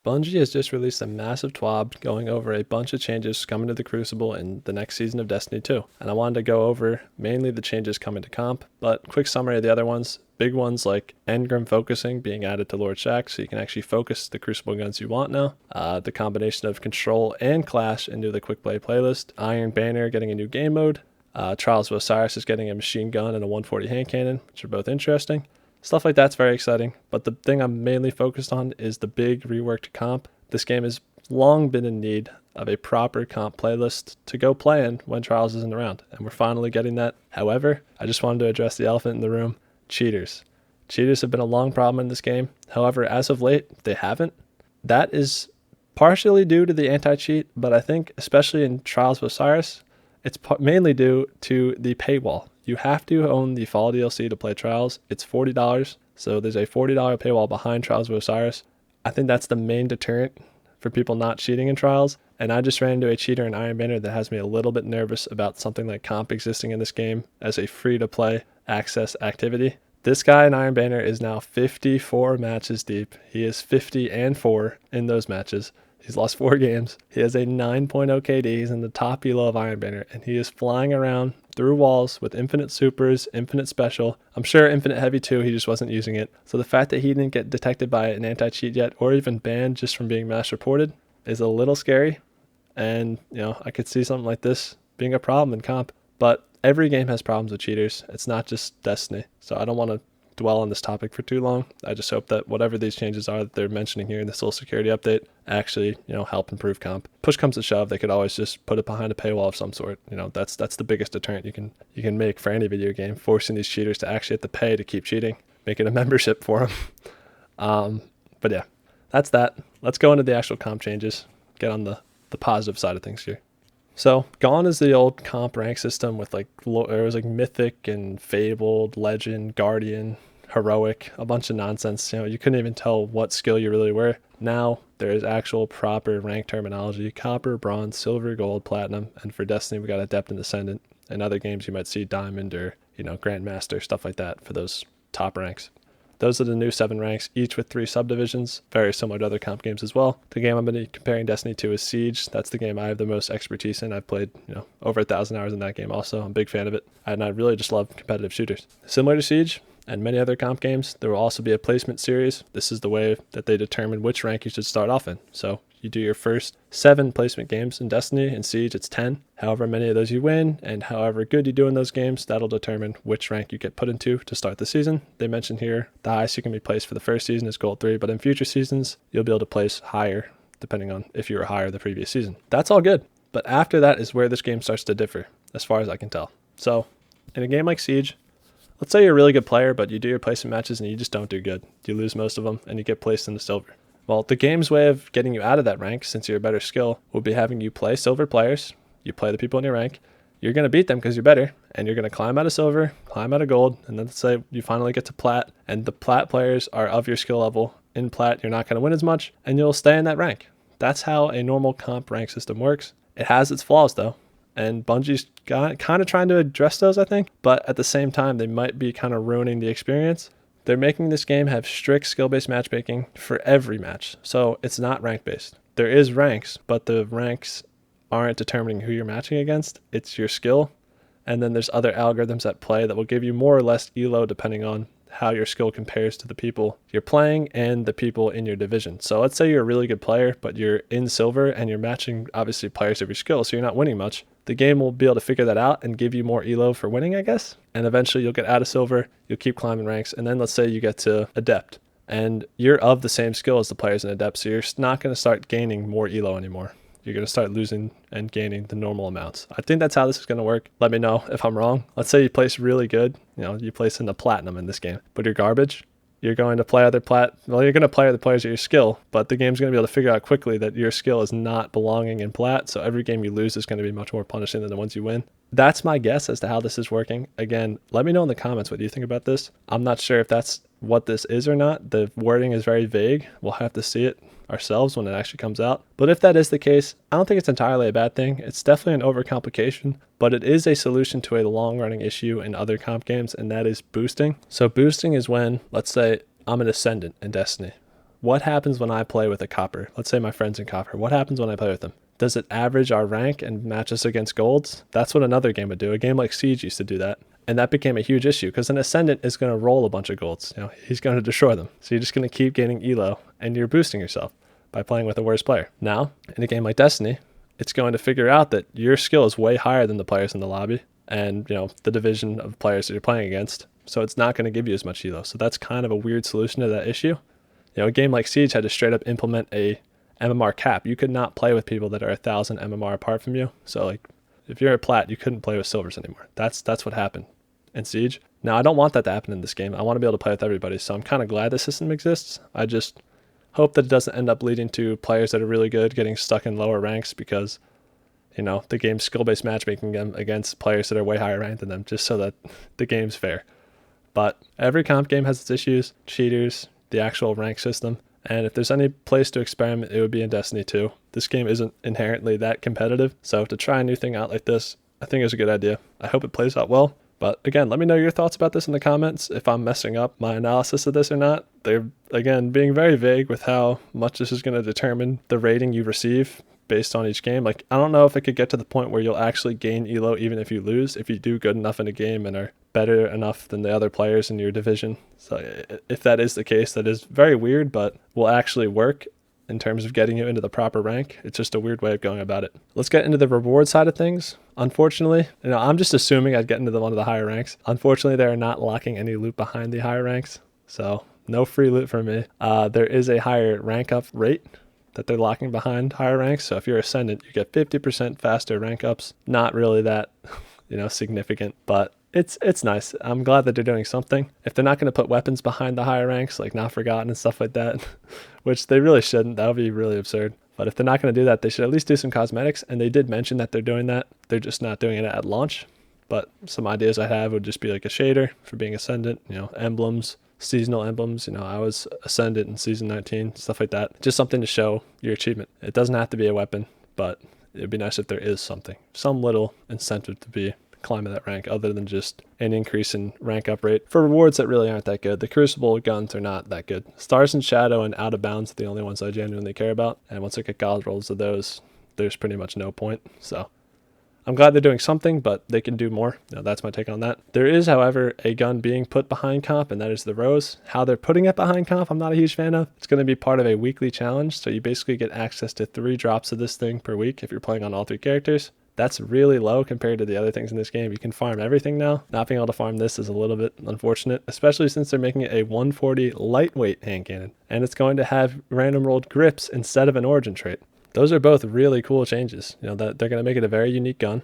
Bungie has just released a massive TWAB going over a bunch of changes coming to the Crucible in the next season of Destiny 2. And I wanted to go over mainly the changes coming to comp, but quick summary of the other ones. Big ones like Engram focusing being added to Lord Shaxx, so you can actually focus the Crucible guns you want now. The combination of Control and Clash into the Quick Play playlist. Iron Banner getting a new game mode. Trials of Osiris is getting a machine gun and a 140 hand cannon, which are both interesting. Stuff like that's very exciting, but the thing I'm mainly focused on is the big reworked comp. This game has long been in need of a proper comp playlist to go play in when Trials isn't around, and we're finally getting that. However, I just wanted to address the elephant in the room, cheaters. Cheaters have been a long problem in this game. However, as of late, they haven't. That is partially due to the anti-cheat, but I think especially in Trials of Osiris, it's mainly due to the paywall. You have to own the Fall DLC to play Trials. It's $40, so there's a $40 paywall behind Trials of Osiris. I think that's the main deterrent for people not cheating in Trials, and I just ran into a cheater in Iron Banner that has me a little bit nervous about something like comp existing in this game as a free-to-play access activity. This guy in Iron Banner is now 54 matches deep. He is 50-4 in those matches. He's lost 4 games. He has a 9.0 KD. He's in the top elo of Iron Banner, and he is flying around through walls with infinite supers, infinite special. I'm sure infinite heavy too, he just wasn't using it. So the fact that he didn't get detected by an anti-cheat yet, or even banned just from being mass reported, is a little scary. And, I could see something like this being a problem in comp. But every game has problems with cheaters. It's not just Destiny. So I don't want to dwell on this topic for too long. I just hope that whatever these changes are that they're mentioning here in this little security update actually, help improve comp. Push comes to shove, they could always just put it behind a paywall of some sort. That's the biggest deterrent you can make for any video game, forcing these cheaters to actually have to pay to keep cheating, making a membership for them. But yeah, that's that. Let's go into the actual comp changes. Get on the positive side of things here. So gone is the old comp rank system with it was like Mythic and Fabled, Legend, Guardian, Heroic, a bunch of nonsense. You couldn't even tell what skill you really were. Now there is actual proper rank terminology: copper, bronze, silver, gold, platinum, and for Destiny we got Adept and Ascendant. In other games you might see Diamond or Grandmaster, stuff like that for those top ranks. Those are the new 7 ranks, each with 3 subdivisions, very similar to other comp games as well. The game I'm going to be comparing Destiny to is Siege. That's the game I have the most expertise in. I've played, over 1,000 hours in that game also. I'm a big fan of it, and I really just love competitive shooters. Similar to Siege and many other comp games, there will also be a placement series. This is the way that they determine which rank you should start off in. So you do your first 7 placement games in Destiny. In Siege, it's 10. However many of those you win, and however good you do in those games, that'll determine which rank you get put into to start the season. They mentioned here the highest you can be placed for the first season is Gold 3, but in future seasons, you'll be able to place higher, depending on if you were higher the previous season. That's all good. But after that is where this game starts to differ, as far as I can tell. So, in a game like Siege, let's say you're a really good player, but you do your placement matches and you just don't do good. You lose most of them, and you get placed in the silver. Well, the game's way of getting you out of that rank, since you're a better skill, will be having you play silver players. You play the people in your rank. You're going to beat them because you're better, and you're going to climb out of silver, climb out of gold, and then let's say you finally get to plat, and the plat players are of your skill level. In plat, you're not going to win as much, and you'll stay in that rank. That's how a normal comp rank system works. It has its flaws, though, and Bungie's kind of trying to address those, I think, but at the same time, they might be kind of ruining the experience. They're making this game have strict skill-based matchmaking for every match, so it's not rank-based. There is ranks, but the ranks aren't determining who you're matching against. It's your skill, and then there's other algorithms at play that will give you more or less elo depending on how your skill compares to the people you're playing and the people in your division. So let's say you're a really good player, but you're in silver and you're matching obviously players of your skill, so you're not winning much. The game will be able to figure that out and give you more elo for winning, I guess. And eventually you'll get out of silver, you'll keep climbing ranks, and then let's say you get to Adept, and you're of the same skill as the players in Adept, so you're not going to start gaining more elo anymore. You're going to start losing and gaining the normal amounts. I think that's how this is going to work. Let me know if I'm wrong. Let's say you place really good, you place in the platinum in this game, but you're garbage. You're going to play you're going to play other players at your skill, but the game's going to be able to figure out quickly that your skill is not belonging in plat, so every game you lose is going to be much more punishing than the ones you win. That's my guess as to how this is working. Again, let me know in the comments what you think about this. I'm not sure if that's what this is or not. The wording is very vague. We'll have to see it ourselves when it actually comes out. But if that is the case, I don't think it's entirely a bad thing. It's definitely an overcomplication, but it is a solution to a long-running issue in other comp games, and that is boosting. So boosting is when, let's say, I'm an Ascendant in Destiny. what happens when I play with a copper? Let's say my friend's in copper. What happens when I play with them? Does it average our rank and match us against golds? That's what another game would do. A game like Siege used to do that. And that became a huge issue because an Ascendant is going to roll a bunch of golds. He's going to destroy them. So you're just going to keep gaining elo and you're boosting yourself by playing with a worse player. Now, in a game like Destiny, it's going to figure out that your skill is way higher than the players in the lobby and, the division of players that you're playing against. So it's not going to give you as much elo. So that's kind of a weird solution to that issue. A game like Siege had to straight up implement a MMR cap. You could not play with people that are 1,000 MMR apart from you. So if you're a plat, you couldn't play with silvers anymore. That's what happened in Siege. Now, I don't want that to happen in this game. I want to be able to play with everybody. So I'm kind of glad the system exists. I just hope that it doesn't end up leading to players that are really good getting stuck in lower ranks because, the game's skill-based matchmaking them against players that are way higher ranked than them just so that the game's fair. But every comp game has its issues, cheaters, the actual rank system. And if there's any place to experiment, it would be in Destiny 2. This game isn't inherently that competitive, so to try a new thing out like this, I think is a good idea. I hope it plays out well. But again, let me know your thoughts about this in the comments, if I'm messing up my analysis of this or not. They're, again, being very vague with how much this is going to determine the rating you receive based on each game. I don't know if it could get to the point where you'll actually gain elo even if you lose, if you do good enough in a game and are better enough than the other players in your division. So if that is the case, that is very weird, but will actually work in terms of getting you into the proper rank. It's just a weird way of going about it. Let's get into the reward side of things. Unfortunately, I'm just assuming I'd get into one of the higher ranks. Unfortunately, they are not locking any loot behind the higher ranks, so no free loot for me. There is a higher rank up rate that they're locking behind higher ranks. So if you're Ascendant, you get 50% faster rank ups. Not really that, significant, but it's nice. I'm glad that they're doing something. If they're not going to put weapons behind the higher ranks, like Not Forgotten and stuff like that, which they really shouldn't, that would be really absurd. But if they're not going to do that, they should at least do some cosmetics. And they did mention that they're doing that. They're just not doing it at launch. But some ideas I have would just be like a shader for being Ascendant, emblems, seasonal emblems. I was Ascendant in season 19, stuff like that. Just something to show your achievement. It doesn't have to be a weapon, but it'd be nice if there is something, some little incentive to climb that rank other than just an increase in rank up rate for rewards that really aren't that good. The Crucible guns are not that good. Stars and Shadow and Out of Bounds are the only ones I genuinely care about. And once I get god rolls of those, there's pretty much no point. So I'm glad they're doing something, but they can do more. That's my take on that. There is, however, a gun being put behind comp, and that is the Rose. How they're putting it behind comp, I'm not a huge fan of. It's going to be part of a weekly challenge, so you basically get access to 3 drops of this thing per week if you're playing on all 3 characters. That's really low compared to the other things in this game. You can farm everything now. Not being able to farm this is a little bit unfortunate, especially since they're making it a 140 lightweight hand cannon, and it's going to have random rolled grips instead of an origin trait. Those are both really cool changes. That they're going to make it a very unique gun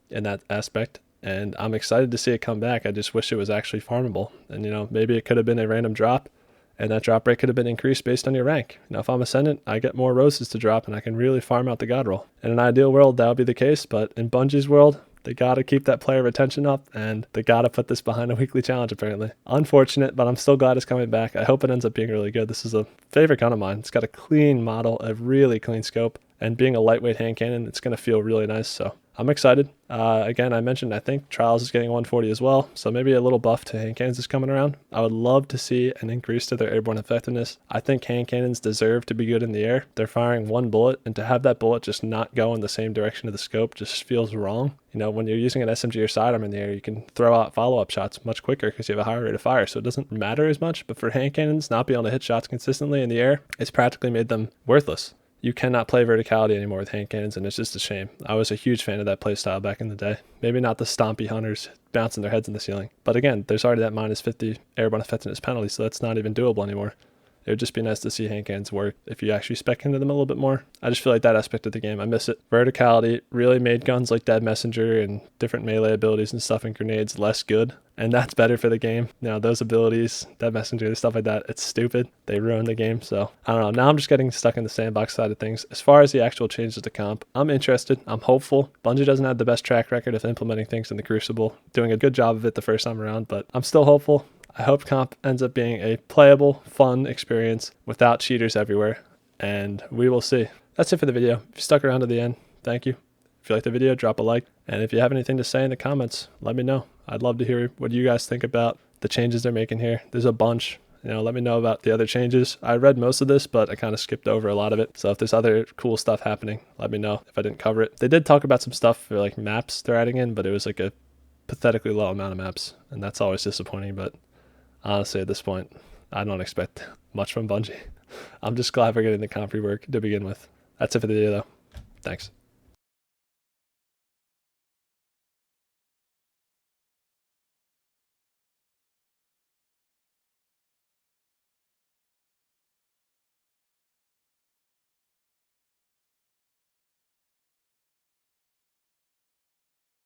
in that aspect, and I'm excited to see it come back. I just wish it was actually farmable, and maybe it could have been a random drop, and that drop rate could have been increased based on your rank. If I'm Ascendant, I get more roses to drop, and I can really farm out the god roll. In an ideal world, that would be the case, but in Bungie's world, they gotta keep that player retention up, and they gotta put this behind a weekly challenge, apparently. Unfortunate, but I'm still glad it's coming back. I hope it ends up being really good. This is a favorite gun of mine. It's got a clean model, a really clean scope, and being a lightweight hand cannon, it's gonna feel really nice, so I'm excited. Again, I mentioned I think Trials is getting 140 as well, so maybe a little buff to hand cannons is coming around. I would love to see an increase to their airborne effectiveness. I think hand cannons deserve to be good in the air. They're firing one bullet, and to have that bullet just not go in the same direction of the scope just feels wrong. When you're using an SMG or sidearm in the air, you can throw out follow-up shots much quicker because you have a higher rate of fire, so it doesn't matter as much. But for hand cannons, not being able to hit shots consistently in the air, it's practically made them worthless. You cannot play verticality anymore with hand cannons, and it's just a shame. I was a huge fan of that playstyle back in the day. Maybe not the stompy hunters bouncing their heads in the ceiling. But again, there's already that minus 50 airborne effectiveness penalty, so that's not even doable anymore. It would just be nice to see hand cannons work if you actually spec into them a little bit more. I just feel like that aspect of the game, I miss it. Verticality really made guns like Dead Messenger and different melee abilities and stuff and grenades less good, and that's better for the game. Those abilities, Dead Messenger, stuff like that, it's stupid. They ruined the game, so I don't know. Now I'm just getting stuck in the sandbox side of things. As far as the actual changes to comp, I'm interested. I'm hopeful. Bungie doesn't have the best track record of implementing things in the Crucible, doing a good job of it the first time around, but I'm still hopeful. I hope comp ends up being a playable, fun experience without cheaters everywhere, and we will see. That's it for the video. If you stuck around to the end, thank you. If you liked the video, drop a like, and if you have anything to say in the comments, let me know. I'd love to hear what you guys think about the changes they're making here. There's a bunch, Let me know about the other changes. I read most of this, but I kind of skipped over a lot of it. So if there's other cool stuff happening, let me know if I didn't cover it. They did talk about some stuff for like maps they're adding in, but it was like a pathetically low amount of maps, and that's always disappointing. But honestly, at this point, I don't expect much from Bungie. I'm just glad we're getting the comp rework to begin with. That's it for the video, though. Thanks.